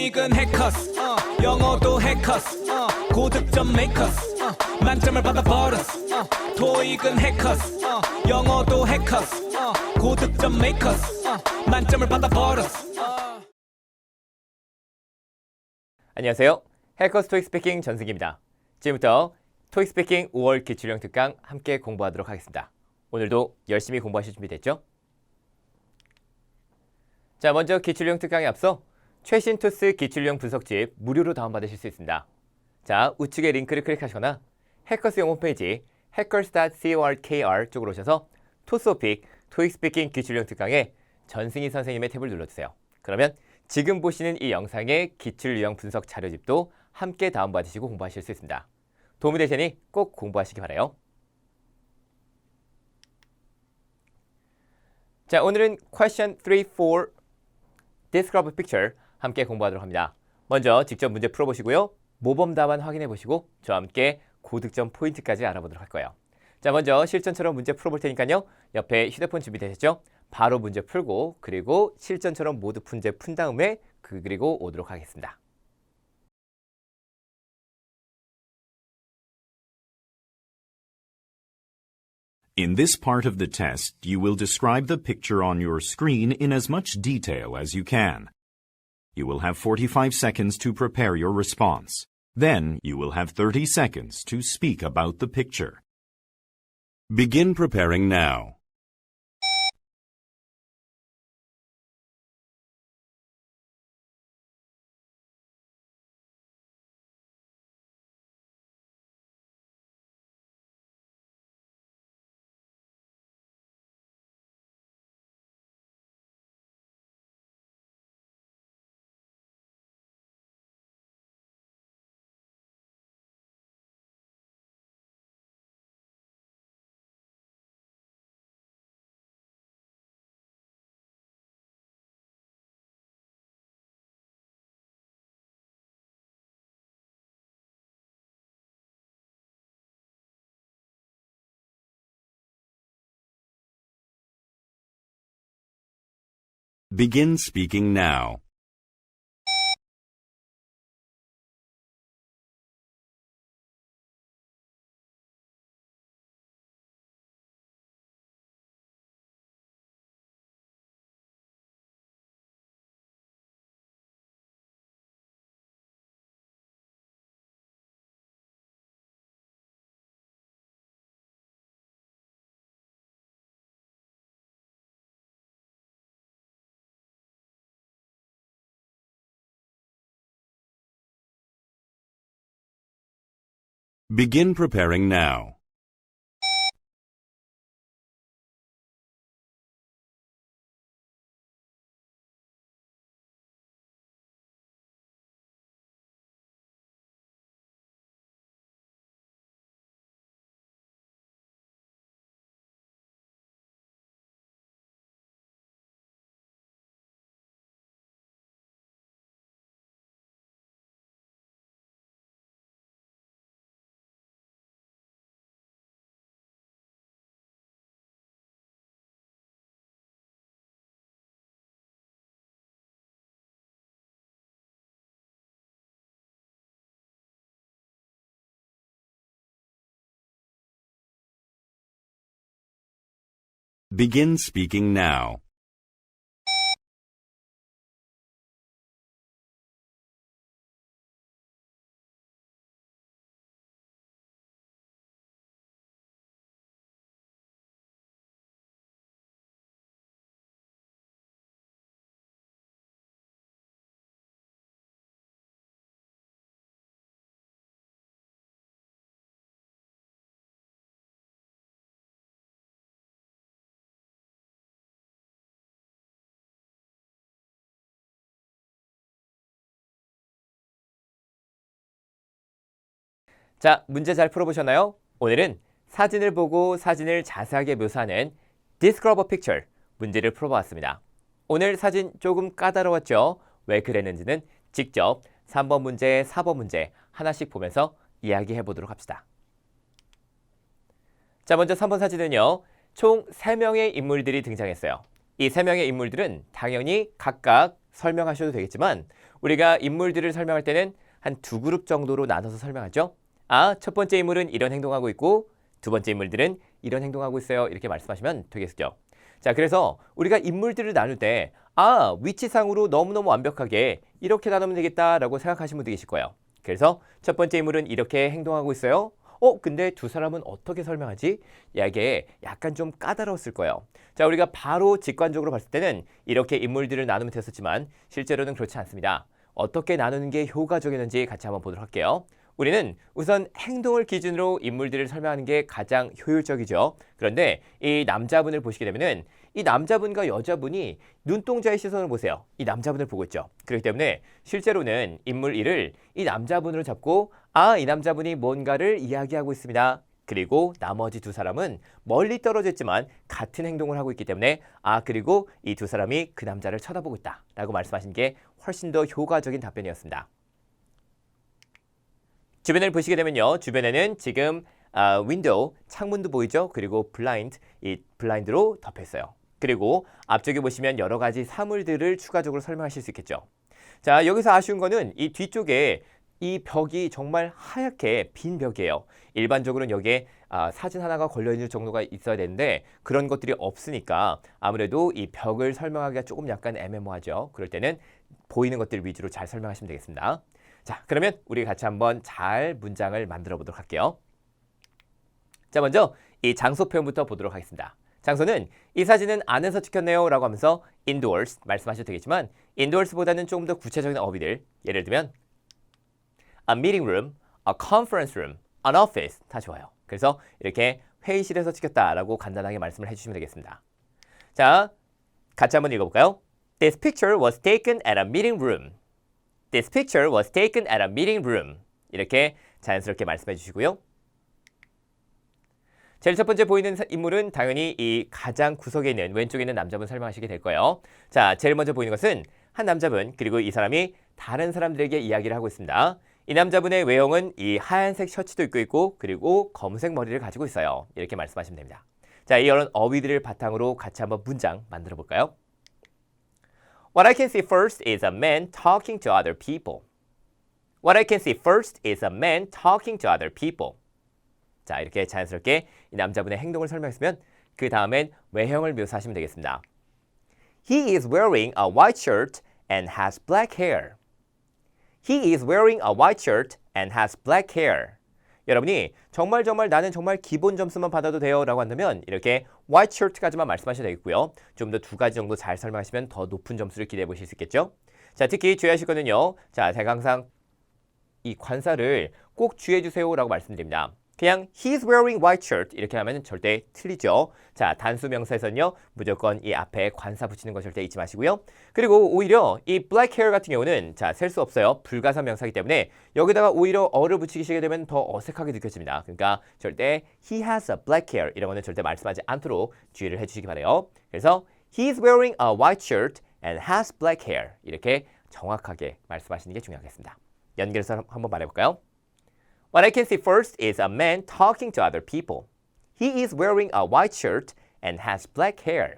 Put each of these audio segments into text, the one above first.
토익은 해커스 영어도 해커스 고득점 메이커스 만점을 받아버렸어 토익은 해커스 영어도 해커스 고득점 메이커스 만점을 받아버렸어. 안녕하세요. 해커스 토익 스피킹 전승기입니다. 지금부터 토익 스피킹 5월 기출형 특강 함께 공부하도록 하겠습니다. 오늘도 열심히 공부하실 준비 됐죠? 자, 먼저 기출형 특강에 앞서 최신 토스 기출형 분석집 무료로 다운받으실 수 있습니다. 자, 우측의 링크를 클릭하시거나 해커스용 홈페이지 hackers.corkr 쪽으로 오셔서 토스오픽 토익 스피킹 기출형 특강에 전승희 선생님의 탭을 눌러주세요. 그러면 지금 보시는 이 영상의 기출 유형 분석 자료집도 함께 다운받으시고 공부하실 수 있습니다. 도움이 되시니 꼭 공부하시기 바라요. 자, 오늘은 question 3, 4 Describe a picture 함께 공부하도록 합니다. 먼저 직접 문제 풀어보시고요. 모범 답안 확인해 보시고 저와 함께 고득점 포인트까지 알아보도록 할 거예요. 자, 먼저 실전처럼 문제 풀어볼 테니까요. 옆에 휴대폰 준비되셨죠? 바로 문제 풀고 그리고 실전처럼 모두 문제 푼 다음에 그리고 오도록 하겠습니다. In this part of the test, you will describe the picture on your screen in as much detail as you can. You will have 45 seconds to prepare your response. Then, you will have 30 seconds to speak about the picture. Begin preparing now. Begin speaking now. Begin preparing now. Begin speaking now. 자, 문제 잘 풀어보셨나요? 오늘은 사진을 보고 사진을 자세하게 묘사하는 Describe a picture 문제를 풀어보았습니다. 오늘 사진 조금 까다로웠죠? 왜 그랬는지는 직접 3번 문제, 4번 문제 하나씩 보면서 이야기해 보도록 합시다. 자, 먼저 3번 사진은요. 총 3명의 인물들이 등장했어요. 이 3명의 인물들은 당연히 각각 설명하셔도 되겠지만 우리가 인물들을 설명할 때는 한 두 그룹 정도로 나눠서 설명하죠. 첫 번째 인물은 이런 행동하고 있고 두 번째 인물들은 이런 행동하고 있어요. 이렇게 말씀하시면 되겠죠. 자, 그래서 우리가 인물들을 나눌 때 위치상으로 너무너무 완벽하게 이렇게 나누면 되겠다라고 생각하시는 분도 계실 거예요. 그래서 첫 번째 인물은 이렇게 행동하고 있어요. 근데 두 사람은 어떻게 설명하지? 이게 약간 좀 까다로웠을 거예요. 자, 우리가 바로 직관적으로 봤을 때는 이렇게 인물들을 나누면 됐었지만 실제로는 그렇지 않습니다. 어떻게 나누는 게 효과적이었는지 같이 한번 보도록 할게요. 우리는 우선 행동을 기준으로 인물들을 설명하는 게 가장 효율적이죠. 그런데 이 남자분을 보시게 되면은 이 남자분과 여자분이 눈동자의 시선을 보세요. 이 남자분을 보고 있죠. 그렇기 때문에 실제로는 인물 1을 이 남자분으로 잡고 이 남자분이 뭔가를 이야기하고 있습니다. 그리고 나머지 두 사람은 멀리 떨어져 있지만 같은 행동을 하고 있기 때문에 그리고 이 두 사람이 그 남자를 쳐다보고 있다 라고 말씀하신 게 훨씬 더 효과적인 답변이었습니다. 주변을 보시게 되면요. 주변에는 지금 윈도우, 창문도 보이죠? 그리고 블라인드, 이 블라인드로 덮여 있어요. 그리고 앞쪽에 보시면 여러 가지 사물들을 추가적으로 설명하실 수 있겠죠. 자, 여기서 아쉬운 거는 이 뒤쪽에 이 벽이 정말 하얗게 빈 벽이에요. 일반적으로는 여기에 사진 하나가 걸려있는 정도가 있어야 되는데 그런 것들이 없으니까 아무래도 이 벽을 설명하기가 조금 약간 애매모하죠. 그럴 때는 보이는 것들 위주로 잘 설명하시면 되겠습니다. 자, 그러면 우리 같이 한번 잘 문장을 만들어 보도록 할게요. 자, 먼저 이 장소 표현부터 보도록 하겠습니다. 장소는 이 사진은 안에서 찍혔네요 라고 하면서 indoors 말씀하셔도 되겠지만 indoors보다는 조금 더 구체적인 어휘들, 예를 들면 a meeting room, a conference room, an office 다 좋아요. 그래서 이렇게 회의실에서 찍혔다라고 간단하게 말씀을 해주시면 되겠습니다. 자, 같이 한번 읽어볼까요? This picture was taken at a meeting room. This picture was taken at a meeting room. 이렇게 자연스럽게 말씀해 주시고요. 제일 첫 번째 보이는 인물은 당연히 이 가장 구석에 있는 왼쪽에 있는 남자분 설명하시게 될 거예요. 자, 제일 먼저 보이는 것은 한 남자분, 그리고 이 사람이 다른 사람들에게 이야기를 하고 있습니다. 이 남자분의 외형은 이 하얀색 셔츠도 입고 있고 그리고 검은색 머리를 가지고 있어요. 이렇게 말씀하시면 됩니다. 자, 이런 어휘들을 바탕으로 같이 한번 문장 만들어 볼까요? What I can see first is a man talking to other people. What I can see first is a man talking to other people. 자, 이렇게 자연스럽게 이 남자분의 행동을 설명했으면 그 다음엔 외형을 묘사하시면 되겠습니다. He is wearing a white shirt and has black hair. He is wearing a white shirt and has black hair. 여러분이 정말 나는 정말 기본 점수만 받아도 돼요 라고 한다면 이렇게 white shirt까지만 말씀하셔도 되겠고요. 좀 더 두 가지 정도 잘 설명하시면 더 높은 점수를 기대해 보실 수 있겠죠. 자, 특히 주의하실 거는요. 자, 제가 항상 이 관사를 꼭 주의해 주세요 라고 말씀드립니다. 그냥 he's wearing white shirt 이렇게 하면 절대 틀리죠. 자, 단수 명사에서는요. 무조건 이 앞에 관사 붙이는 거 절대 잊지 마시고요. 그리고 오히려 이 black hair 같은 경우는 자, 셀 수 없어요. 불가사 명사이기 때문에 여기다가 오히려 어를 붙이시게 되면 더 어색하게 느껴집니다. 그러니까 절대 he has a black hair 이런 거는 절대 말씀하지 않도록 주의를 해주시기 바라요. 그래서 he's wearing a white shirt and has black hair 이렇게 정확하게 말씀하시는 게 중요하겠습니다. 연결해서 한번 말해볼까요? What I can see first is a man talking to other people. He is wearing a white shirt and has black hair.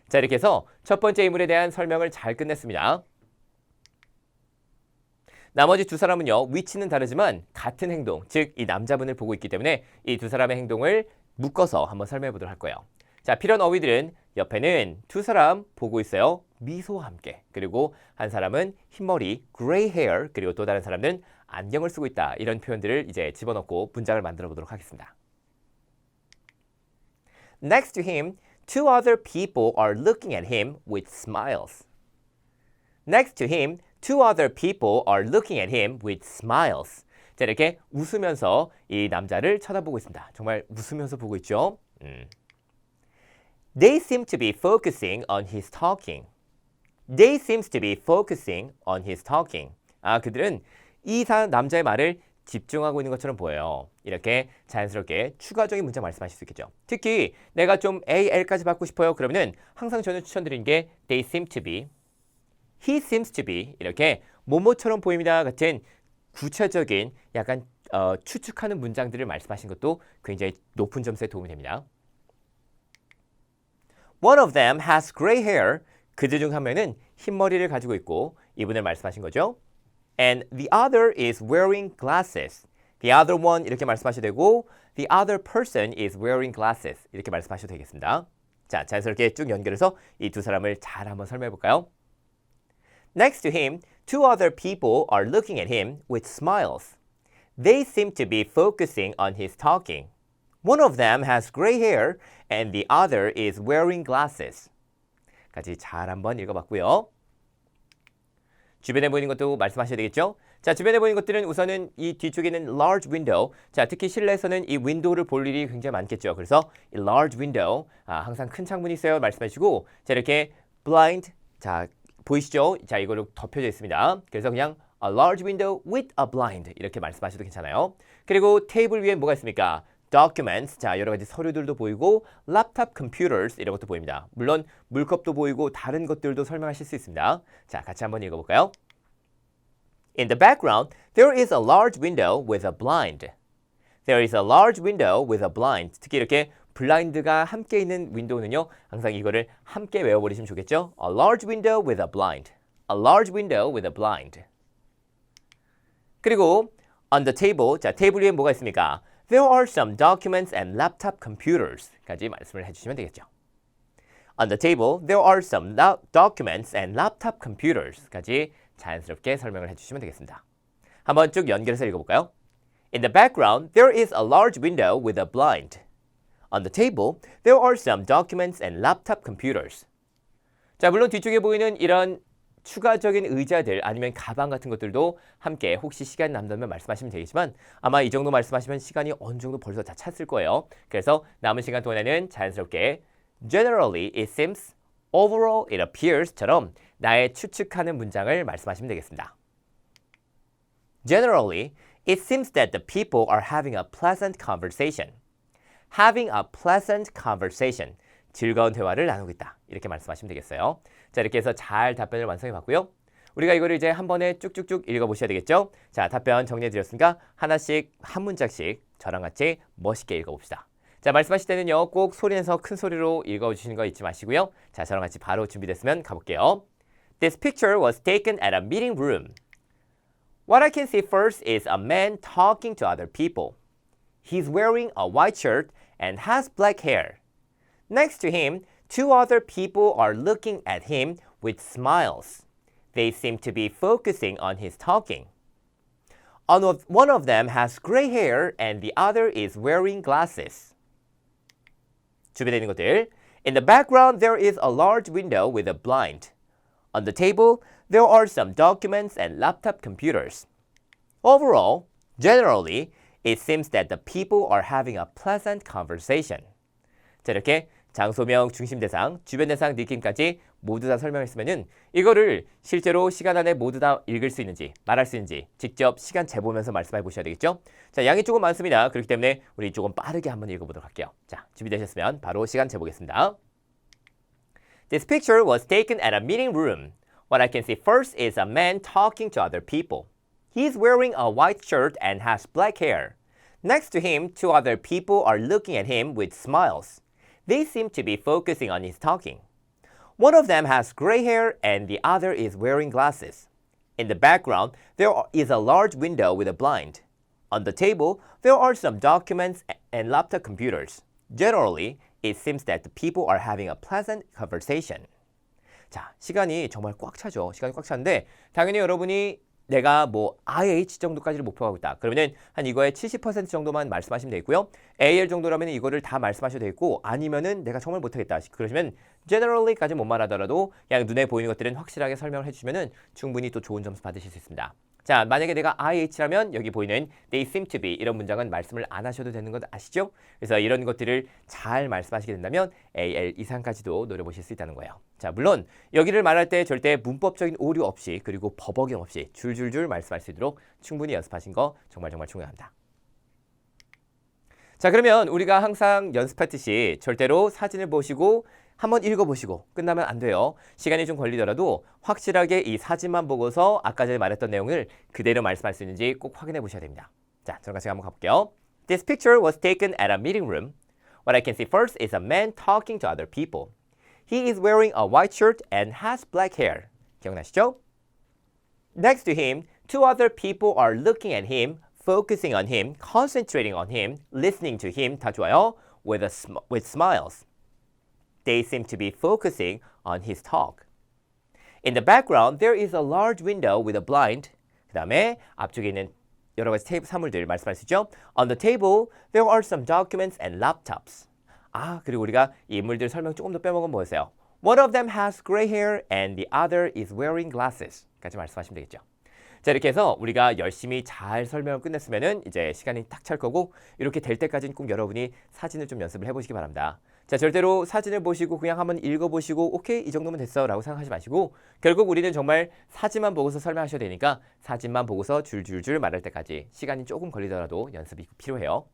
자, 이렇게 해서 첫 번째 인물에 대한 설명을 잘 끝냈습니다. 나머지 두 사람은요. 위치는 다르지만 같은 행동, 즉 이 남자분을 보고 있기 때문에 이 두 사람의 행동을 묶어서 한번 설명해 보도록 할 거예요. 자, 필요한 어휘들은 옆에는 두 사람 보고 있어요. 미소와 함께. 그리고 한 사람은 흰머리, gray hair, 그리고 또 다른 사람은 안경을 쓰고 있다. 이런 표현들을 이제 집어넣고 문장을 만들어 보도록 하겠습니다. Next to him, two other people are looking at him with smiles. Next to him, two other people are looking at him with smiles. 자, 이렇게 웃으면서 이 남자를 쳐다보고 있습니다. 정말 웃으면서 보고 있죠. They seem to be focusing on his talking. They seems to be focusing on his talking. 그들은 이 남자의 말을 집중하고 있는 것처럼 보여요. 이렇게 자연스럽게 추가적인 문장 말씀하실 수 있겠죠. 특히 내가 좀 AL까지 받고 싶어요. 그러면은 항상 저는 추천드리는 게 they seem to be, he seems to be 이렇게 뭐뭐처럼 보입니다 같은 구체적인 약간 추측하는 문장들을 말씀하신 것도 굉장히 높은 점수에 도움이 됩니다. One of them has gray hair. 그들 중 한 명은 흰머리를 가지고 있고 이분을 말씀하신 거죠. And the other is wearing glasses. The other one 이렇게 말씀하셔도 되고 the other person is wearing glasses 이렇게 말씀하셔도 되겠습니다. 자, 자연스럽게 쭉 연결해서 이 두 사람을 잘 한번 설명해 볼까요? Next to him, two other people are looking at him with smiles. They seem to be focusing on his talking. One of them has gray hair and the other is wearing glasses. 까지 잘 한번 읽어봤고요. 주변에 보이는 것도 말씀하셔야 되겠죠? 자, 주변에 보이는 것들은 우선은 이 뒤쪽에 있는 large window. 자, 특히 실내에서는 이 윈도우를 볼 일이 굉장히 많겠죠. 그래서 이 large window, 항상 큰 창문이 있어요. 말씀해 주시고, 자, 이렇게 blind, 자, 보이시죠? 자, 이걸로 덮여져 있습니다. 그래서 그냥 a large window with a blind 이렇게 말씀하셔도 괜찮아요. 그리고 테이블 위에 뭐가 있습니까? documents, 자, 여러 가지 서류들도 보이고 laptop computers 이런 것도 보입니다. 물론 물컵도 보이고 다른 것들도 설명하실 수 있습니다. 자, 같이 한번 읽어볼까요? In the background, there is a large window with a blind. There is a large window with a blind. 특히 이렇게 블라인드가 함께 있는 윈도우는요, 항상 이거를 함께 외워버리시면 좋겠죠? A large window with a blind. A large window with a blind. 그리고 on the table, 자, 테이블 위에 뭐가 있습니까? There are some documents and laptop computers 까지 말씀을 해주시면 되겠죠. On the table, there are some documents and laptop computers 까지 자연스럽게 설명을 해주시면 되겠습니다. 한번 쭉 연결해서 읽어볼까요? In the background, there is a large window with a blind. On the table, there are some documents and laptop computers. 자, 물론 뒤쪽에 보이는 이런 추가적인 의자들 아니면 가방 같은 것들도 함께 혹시 시간 남다면 말씀하시면 되겠지만 아마 이 정도 말씀하시면 시간이 어느 정도 벌써 다 찼을 거예요. 그래서 남은 시간 동안에는 자연스럽게 Generally, it seems, overall, it appears처럼 나의 추측하는 문장을 말씀하시면 되겠습니다. Generally, it seems that the people are having a pleasant conversation. Having a pleasant conversation. 즐거운 대화를 나누고 있다. 이렇게 말씀하시면 되겠어요. 자, 이렇게 해서 잘 답변을 완성해 봤고요. 우리가 이거를 이제 한 번에 쭉쭉쭉 읽어보셔야 되겠죠? 자, 답변 정리해 드렸으니까 하나씩 한 문장씩 저랑 같이 멋있게 읽어봅시다. 자, 말씀하실 때는요, 꼭 소리내서 큰 소리로 읽어주시는 거 잊지 마시고요. 자, 저랑 같이 바로 준비됐으면 가볼게요. This picture was taken at a meeting room. What I can see first is a man talking to other people. He's wearing a white shirt and has black hair. Next to him, two other people are looking at him with smiles. They seem to be focusing on his talking. One of them has gray hair and the other is wearing glasses. 준비되는 것들. In the background, there is a large window with a blind. On the table, there are some documents and laptop computers. Overall, generally, it seems that the people are having a pleasant conversation. 자, 이렇게 장소명, 중심대상, 주변대상, 느낌까지 모두 다 설명했으면은 이거를 실제로 시간 안에 모두 다 읽을 수 있는지 말할 수 있는지 직접 시간 재보면서 말씀해 보셔야 되겠죠? 자, 양이 조금 많습니다. 그렇기 때문에 우리 조금 빠르게 한번 읽어보도록 할게요. 자, 준비되셨으면 바로 시간 재보겠습니다. This picture was taken at a meeting room. What I can see first is a man talking to other people. He's wearing a white shirt and has black hair. Next to him, two other people are looking at him with smiles. They seem to be focusing on his talking. One of them has gray hair and the other is wearing glasses. In the background, there is a large window with a blind. On the table, there are some documents and laptop computers. Generally, it seems that the people are having a pleasant conversation. 자, 시간이 정말 꽉 차죠. 시간이 꽉 차는데 당연히 여러분이 내가 뭐 IH 정도까지를 목표하고 있다. 그러면은 한 이거의 70% 정도만 말씀하시면 되겠고요. AL 정도라면 이거를 다 말씀하셔도 되겠고 아니면은 내가 정말 못하겠다. 그러시면 generally까지 못 말하더라도 그냥 눈에 보이는 것들은 확실하게 설명을 해주시면은 충분히 또 좋은 점수 받으실 수 있습니다. 자, 만약에 내가 IH라면 여기 보이는 they seem to be 이런 문장은 말씀을 안 하셔도 되는 것 아시죠? 그래서 이런 것들을 잘 말씀하시게 된다면 AL 이상까지도 노려보실 수 있다는 거예요. 자, 물론 여기를 말할 때 절대 문법적인 오류 없이 그리고 버벅임 없이 줄줄줄 말씀할 수 있도록 충분히 연습하신 거 정말 중요합니다. 자, 그러면 우리가 항상 연습했듯이 절대로 사진을 보시고 한번 읽어보시고 끝나면 안 돼요. 시간이 좀 걸리더라도 확실하게 이 사진만 보고서 아까 전에 말했던 내용을 그대로 말씀할 수 있는지 꼭 확인해 보셔야 됩니다. 자, 저랑 같이 한번 가볼게요. This picture was taken at a meeting room. What I can see first is a man talking to other people. He is wearing a white shirt and has black hair. 기억나시죠? Next to him, two other people are looking at him, focusing on him, concentrating on him, listening to him. 다 좋아요. With smiles. They seem to be focusing on his talk. In the background, there is a large window with a blind. 그 다음에 앞쪽에 있는 여러 가지 사물들 말씀할 수 있죠. On the table, there are some documents and laptops. 그리고 우리가 이 인물들 설명 조금 더 빼먹으면 뭐였어요? One of them has gray hair and the other is wearing glasses. 까지 말씀하시면 되겠죠. 자, 이렇게 해서 우리가 열심히 잘 설명을 끝냈으면은 이제 시간이 딱 찰 거고 이렇게 될 때까지는 꼭 여러분이 사진을 좀 연습을 해보시기 바랍니다. 자, 절대로 사진을 보시고 그냥 한번 읽어보시고 오케이 이 정도면 됐어 라고 생각하지 마시고 결국 우리는 정말 사진만 보고서 설명하셔야 되니까 사진만 보고서 줄줄줄 말할 때까지 시간이 조금 걸리더라도 연습이 필요해요.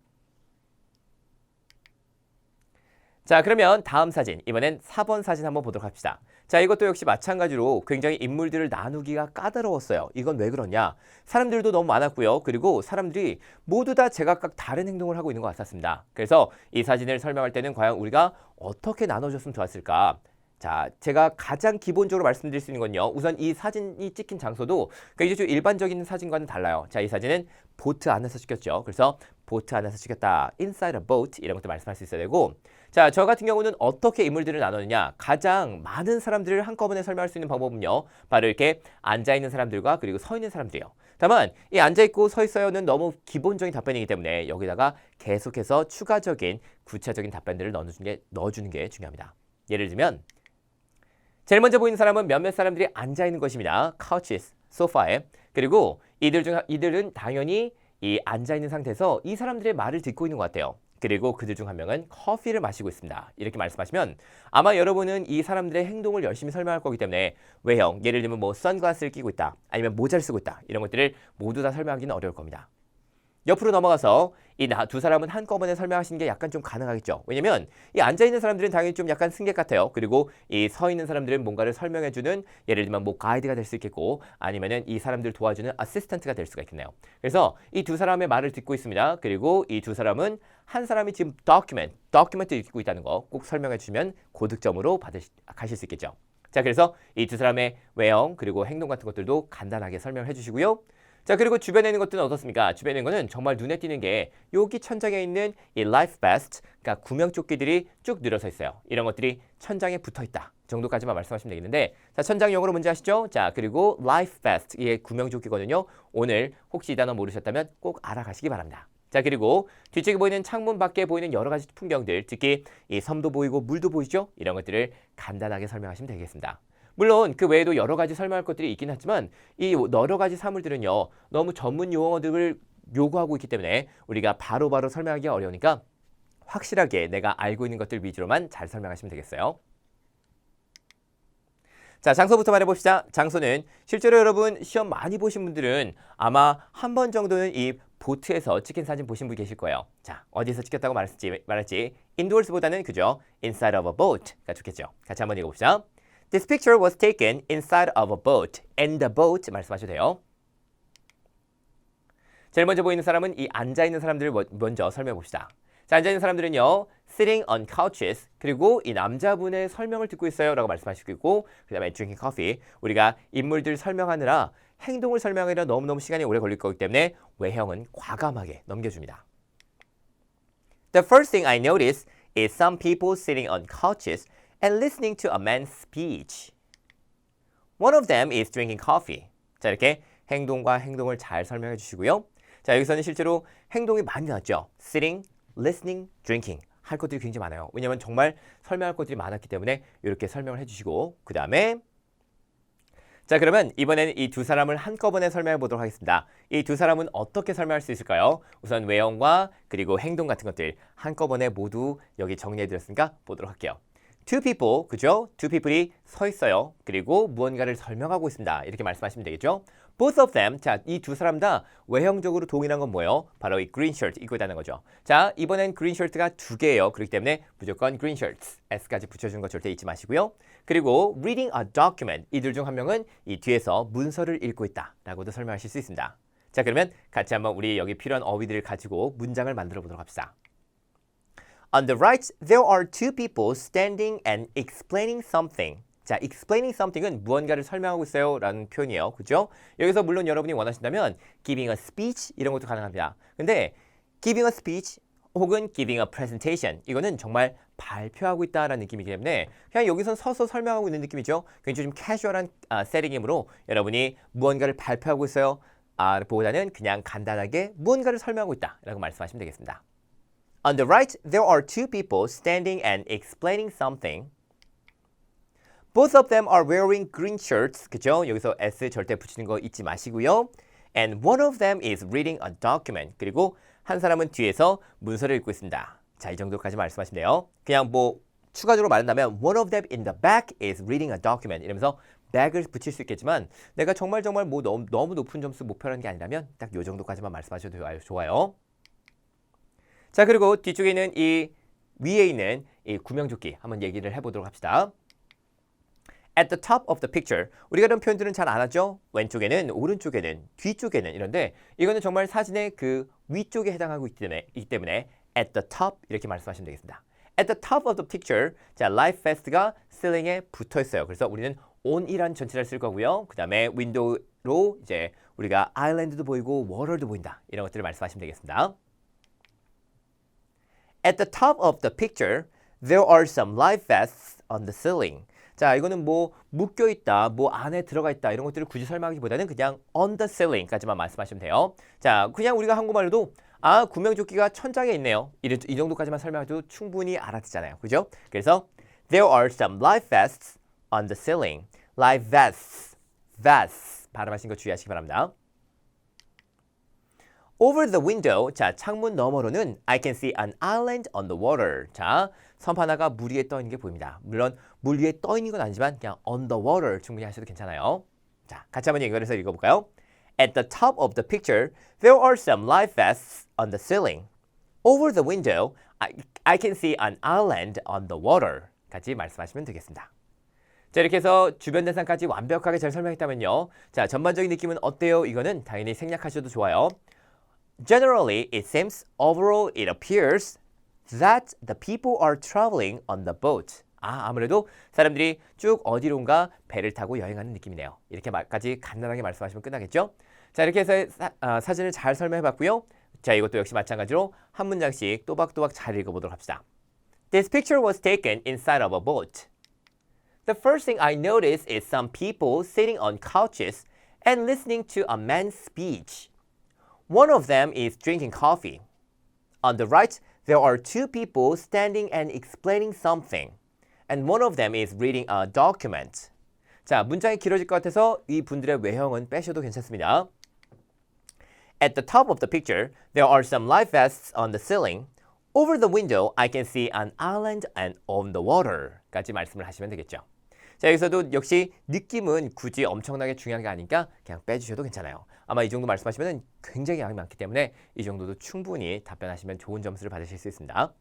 자, 그러면 다음 사진, 이번엔 4번 사진 한번 보도록 합시다. 자, 이것도 역시 마찬가지로 굉장히 인물들을 나누기가 까다로웠어요. 이건 왜 그러냐? 사람들도 너무 많았고요. 그리고 사람들이 모두 다 제각각 다른 행동을 하고 있는 것 같았습니다. 그래서 이 사진을 설명할 때는 과연 우리가 어떻게 나눠줬으면 좋았을까? 자, 제가 가장 기본적으로 말씀드릴 수 있는 건요. 우선 이 사진이 찍힌 장소도 굉장히 좀 일반적인 사진과는 달라요. 자, 이 사진은 보트 안에서 찍혔죠. 그래서 보트 안에서 찍혔다. Inside a boat 이런 것도 말씀할 수 있어야 되고 자, 저 같은 경우는 어떻게 인물들을 나누느냐 가장 많은 사람들을 한꺼번에 설명할 수 있는 방법은요. 바로 이렇게 앉아있는 사람들과 그리고 서 있는 사람들이에요. 다만 이 앉아있고 서 있어요는 너무 기본적인 답변이기 때문에 여기다가 계속해서 추가적인 구체적인 답변들을 넣어주는 게 중요합니다. 예를 들면 제일 먼저 보이는 사람은 몇몇 사람들이 앉아있는 것입니다. couches, 소파에. 그리고 이들은 당연히 이 앉아있는 상태에서 이 사람들의 말을 듣고 있는 것 같아요. 그리고 그들 중 한 명은 커피를 마시고 있습니다. 이렇게 말씀하시면 아마 여러분은 이 사람들의 행동을 열심히 설명할 거기 때문에 외형, 예를 들면 뭐 선글라스를 끼고 있다, 아니면 모자를 쓰고 있다 이런 것들을 모두 다 설명하기는 어려울 겁니다. 옆으로 넘어가서 이 두 사람은 한꺼번에 설명하시는 게 약간 좀 가능하겠죠. 왜냐면 이 앉아있는 사람들은 당연히 좀 약간 승객 같아요. 그리고 이 서 있는 사람들은 뭔가를 설명해주는 예를 들면 뭐 가이드가 될 수 있겠고 아니면은 이 사람들 도와주는 어시스턴트가 될 수가 있겠네요. 그래서 이 두 사람의 말을 듣고 있습니다. 그리고 이 두 사람은 한 사람이 지금 document를 읽고 있다는 거 꼭 설명해 주시면 고득점으로 가실 수 있겠죠. 자, 그래서 이 두 사람의 외형 그리고 행동 같은 것들도 간단하게 설명해 주시고요. 자, 그리고 주변에 있는 것들은 어떻습니까? 주변에 있는 거는 정말 눈에 띄는 게 여기 천장에 있는 이 life vest, 그러니까 구명조끼들이 쭉 늘어서 있어요. 이런 것들이 천장에 붙어 있다 정도까지만 말씀하시면 되겠는데 자, 천장 영어로 뭔지 아시죠? 자, 그리고 life vest, 이게 구명조끼거든요. 오늘 혹시 이 단어 모르셨다면 꼭 알아가시기 바랍니다. 자, 그리고 뒤쪽에 보이는 창문 밖에 보이는 여러 가지 풍경들, 특히 이 섬도 보이고 물도 보이죠? 이런 것들을 간단하게 설명하시면 되겠습니다. 물론 그 외에도 여러 가지 설명할 것들이 있긴 하지만 이 여러 가지 사물들은요 너무 전문 용어들을 요구하고 있기 때문에 우리가 바로바로 설명하기가 어려우니까 확실하게 내가 알고 있는 것들 위주로만 잘 설명하시면 되겠어요. 자, 장소부터 말해봅시다. 장소는 실제로 여러분 시험 많이 보신 분들은 아마 한 번 정도는 이 보트에서 찍힌 사진 보신 분 계실 거예요. 자, 어디서 찍혔다고 말할지 indoors보다는 그죠? inside of a boat가 좋겠죠. 같이 한번 읽어봅시다. This picture was taken inside of a boat. And the boat 말씀하셔도 돼요. 제일 먼저 보이는 사람은 이 앉아있는 사람들을 먼저 설명해 봅시다. 자, 앉아있는 사람들은요. Sitting on couches. 그리고 이 남자분의 설명을 듣고 있어요 라고 말씀하시고 있고 그 다음에 drinking coffee. 우리가 인물들 설명하느라 행동을 설명하느라 너무너무 시간이 오래 걸릴 거기 때문에 외형은 과감하게 넘겨줍니다. The first thing I noticed is some people sitting on couches and listening to a man's speech. One of them is drinking coffee. 자, 이렇게 행동과 행동을 잘 설명해 주시고요. 자, 여기서는 실제로 행동이 많이 나왔죠. Sitting, listening, drinking. 할 것들이 굉장히 많아요. 왜냐하면 정말 설명할 것들이 많았기 때문에 이렇게 설명을 해주시고 그 다음에 자, 그러면 이번에는 이 두 사람을 한꺼번에 설명해 보도록 하겠습니다. 이 두 사람은 어떻게 설명할 수 있을까요? 우선 외형과 그리고 행동 같은 것들 한꺼번에 모두 여기 정리해 드렸으니까 보도록 할게요. Two people, 그죠? Two people이 서 있어요. 그리고 무언가를 설명하고 있습니다. 이렇게 말씀하시면 되겠죠? Both of them, 자, 이 두 사람 다 외형적으로 동일한 건 뭐예요? 바로 이 green shirt 입고 있다는 거죠. 자, 이번엔 green shirt가 두 개예요. 그렇기 때문에 무조건 green shirts, S까지 붙여주는 거 절대 잊지 마시고요. 그리고 reading a document, 이들 중 한 명은 이 뒤에서 문서를 읽고 있다 라고도 설명하실 수 있습니다. 자, 그러면 같이 한번 우리 여기 필요한 어휘들을 가지고 문장을 만들어 보도록 합시다. On the right, there are two people standing and explaining something. 자, explaining something은 무언가를 설명하고 있어요 라는 표현이에요. 그죠? 여기서 물론 여러분이 원하신다면 giving a speech 이런 것도 가능합니다. 근데 giving a speech 혹은 giving a presentation 이거는 정말 발표하고 있다라는 느낌이기 때문에 그냥 여기선 서서 설명하고 있는 느낌이죠. 굉장히 좀 캐주얼한 세팅이므로 여러분이 무언가를 발표하고 있어요 보다는 그냥 간단하게 무언가를 설명하고 있다라고 말씀하시면 되겠습니다. On the right, there are two people standing and explaining something. Both of them are wearing green shirts. 그죠? 여기서 S 절대 붙이는 거 잊지 마시고요. And one of them is reading a document. 그리고 한 사람은 뒤에서 문서를 읽고 있습니다. 자, 이 정도까지 말씀하시면 돼요. 그냥 뭐 추가적으로 말한다면 one of them in the back is reading a document 이러면서 back을 붙일 수 있겠지만 내가 정말 뭐 너무 높은 점수 목표라는 게 아니라면 딱 이 정도까지만 말씀하셔도 좋아요. 자, 그리고 뒤쪽에 있는 이 위에 있는 이 구명조끼 한번 얘기를 해보도록 합시다. At the top of the picture. 우리가 이런 표현들은 잘 안 하죠? 왼쪽에는, 오른쪽에는, 뒤쪽에는 이런데 이거는 정말 사진의 그 위쪽에 해당하고 있기 때문에 at the top 이렇게 말씀하시면 되겠습니다. At the top of the picture. 자, Life Vest가 실링에 붙어 있어요. 그래서 우리는 on이란 전치사를 쓸 거고요. 그 다음에 윈도우로 이제 우리가 아일랜드도 보이고 워터도 보인다. 이런 것들을 말씀하시면 되겠습니다. At the top of the picture, there are some life vests on the ceiling. 자, 이거는 뭐 묶여 있다, 뭐 안에 들어가 있다 이런 것들을 굳이 설명하기보다는 그냥 on the ceiling까지만 말씀하시면 돼요. 자, 그냥 우리가 한국말로도 구명조끼가 천장에 있네요. 이 정도까지만 설명해도 충분히 알아듣잖아요. 그죠? 그래서 there are some life vests on the ceiling. life vests, vests 발음하신 거 주의하시기 바랍니다. Over the window, 자, 창문 너머로는 I can see an island on the water. 자, 섬 하나가 물 위에 떠 있는 게 보입니다. 물론 물 위에 떠 있는 건 아니지만 그냥 on the water 충분히 하셔도 괜찮아요. 자, 같이 한번 연결해서 읽어볼까요? At the top of the picture, there are some life vests on the ceiling. Over the window, I can see an island on the water. 같이 말씀하시면 되겠습니다. 자, 이렇게 해서 주변 대상까지 완벽하게 잘 설명했다면요. 자, 전반적인 느낌은 어때요? 이거는 당연히 생략하셔도 좋아요. Generally, it seems, overall, it appears that the people are traveling on the boat. 아무래도 사람들이 쭉 어디론가 배를 타고 여행하는 느낌이네요. 이렇게까지 간단하게 말씀하시면 끝나겠죠? 자, 이렇게 해서 사진을 잘 설명해봤고요. 자, 이것도 역시 마찬가지로 한 문장씩 또박또박 잘 읽어보도록 합시다. This picture was taken inside of a boat. The first thing I noticed is some people sitting on couches and listening to a man's speech. One of them is drinking coffee. On the right, there are two people standing and explaining something. And one of them is reading a document. 자, 문장이 길어질 것 같아서 이 분들의 외형은 빼셔도 괜찮습니다. At the top of the picture, there are some life vests on the ceiling. Over the window, I can see an island and on the water. 까지 말씀을 하시면 되겠죠. 자, 여기서도 역시 느낌은 굳이 엄청나게 중요한 게 아니니까 그냥 빼주셔도 괜찮아요. 아마 이 정도 말씀하시면 굉장히 양이 많기 때문에 이 정도도 충분히 답변하시면 좋은 점수를 받으실 수 있습니다.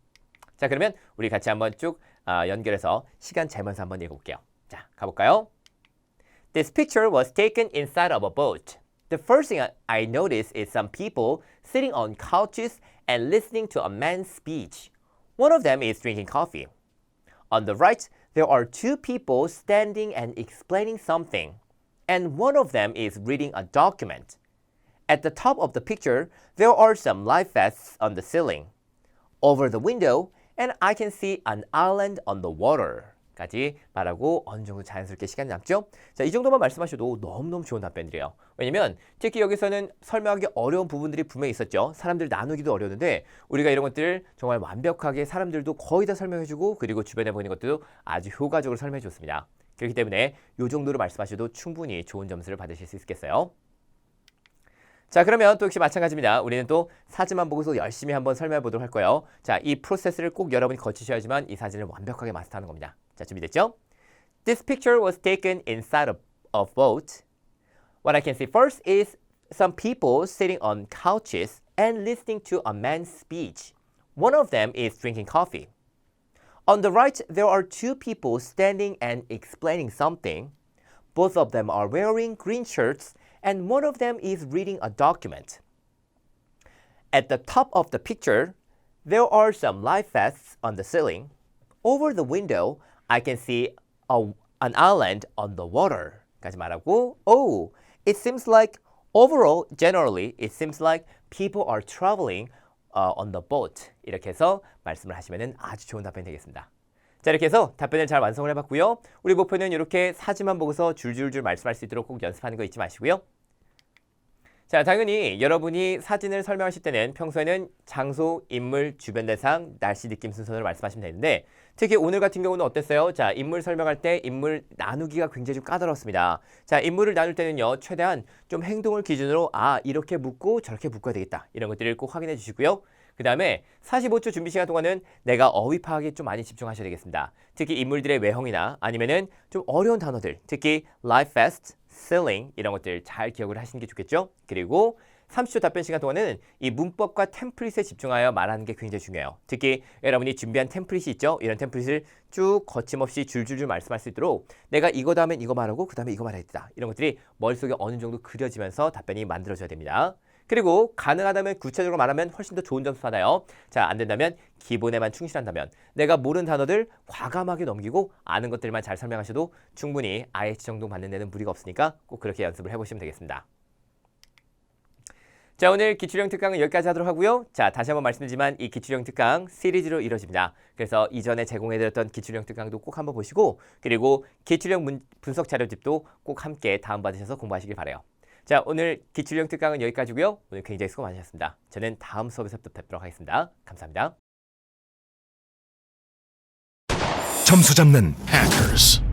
자, 그러면 우리 같이 한번 쭉 연결해서 시간 재면서 한번 읽어볼게요. 자, 가볼까요? This picture was taken inside of a boat. The first thing I noticed is some people sitting on couches and listening to a man's speech. One of them is drinking coffee. On the right, there are two people standing and explaining something, and one of them is reading a document. At the top of the picture, there are some life vests on the ceiling. Over the window, and I can see an island on the water. 까지 말하고 어느 정도 자연스럽게 시간이 남죠? 자, 이 정도만 말씀하셔도 너무너무 좋은 답변들이에요. 왜냐면 특히 여기서는 설명하기 어려운 부분들이 분명히 있었죠. 사람들 나누기도 어려웠는데 우리가 이런 것들을 정말 완벽하게 사람들도 거의 다 설명해주고 그리고 주변에 보이는 것들도 아주 효과적으로 설명해줬습니다. 그렇기 때문에 이 정도로 말씀하셔도 충분히 좋은 점수를 받으실 수 있겠어요. 자, 그러면 또 역시 마찬가지입니다. 우리는 또 사진만 보고서 열심히 한번 설명해 보도록 할 거예요. 자, 이 프로세스를 꼭 여러분이 거치셔야지만 이 사진을 완벽하게 마스터하는 겁니다. 자, 준비됐죠? This picture was taken inside a boat. What I can see first is some people sitting on couches and listening to a man's speech. One of them is drinking coffee. On the right, there are two people standing and explaining something. Both of them are wearing green shirts, and one of them is reading a document. At the top of the picture, there are some life vests on the ceiling. Over the window, I can see an island on the water 까지 말하고 Oh, it seems like overall, generally, it seems like people are traveling on the boat 이렇게 해서 말씀을 하시면 아주 좋은 답변이 되겠습니다. 자, 이렇게 해서 답변을 잘 완성을 해봤고요. 우리 목표는 이렇게 사진만 보고서 줄줄줄 말씀할 수 있도록 꼭 연습하는 거 잊지 마시고요. 자, 당연히 여러분이 사진을 설명하실 때는 평소에는 장소, 인물, 주변 대상, 날씨, 느낌 순서대로 말씀하시면 되는데 특히 오늘 같은 경우는 어땠어요? 자, 인물 설명할 때 인물 나누기가 굉장히 좀 까다롭습니다. 자, 인물을 나눌 때는요. 최대한 좀 행동을 기준으로 이렇게 묻고 저렇게 묶어야 되겠다. 이런 것들을 꼭 확인해 주시고요. 그 다음에 45초 준비 시간 동안은 내가 어휘 파악에 좀 많이 집중하셔야 되겠습니다. 특히 인물들의 외형이나 아니면은 좀 어려운 단어들, 특히 live fast, selling 이런 것들 잘 기억을 하시는 게 좋겠죠. 그리고 30초 답변 시간 동안은 이 문법과 템플릿에 집중하여 말하는 게 굉장히 중요해요. 특히 여러분이 준비한 템플릿이 있죠. 이런 템플릿을 쭉 거침없이 줄줄줄 말씀할 수 있도록 내가 이거 다음엔 이거 말하고 그 다음에 이거 말해야 된다. 이런 것들이 머릿속에 어느 정도 그려지면서 답변이 만들어져야 됩니다. 그리고 가능하다면 구체적으로 말하면 훨씬 더 좋은 점수 받아요. 자, 안 된다면 기본에만 충실한다면 내가 모르는 단어들 과감하게 넘기고 아는 것들만 잘 설명하셔도 충분히 IH 정도 받는 데는 무리가 없으니까 꼭 그렇게 연습을 해보시면 되겠습니다. 자, 오늘 기출형 특강은 여기까지 하도록 하고요. 자, 다시 한번 말씀드리지만 이 기출형 특강 시리즈로 이루어집니다. 그래서 이전에 제공해드렸던 기출형 특강도 꼭 한번 보시고 그리고 기출형 분석 자료집도 꼭 함께 다운받으셔서 공부하시길 바라요. 자, 오늘 기출형 특강은 여기까지고요. 오늘 굉장히 수고 많으셨습니다. 저는 다음 수업에서 또 뵙도록 하겠습니다. 감사합니다. 점수 잡는 Hackers.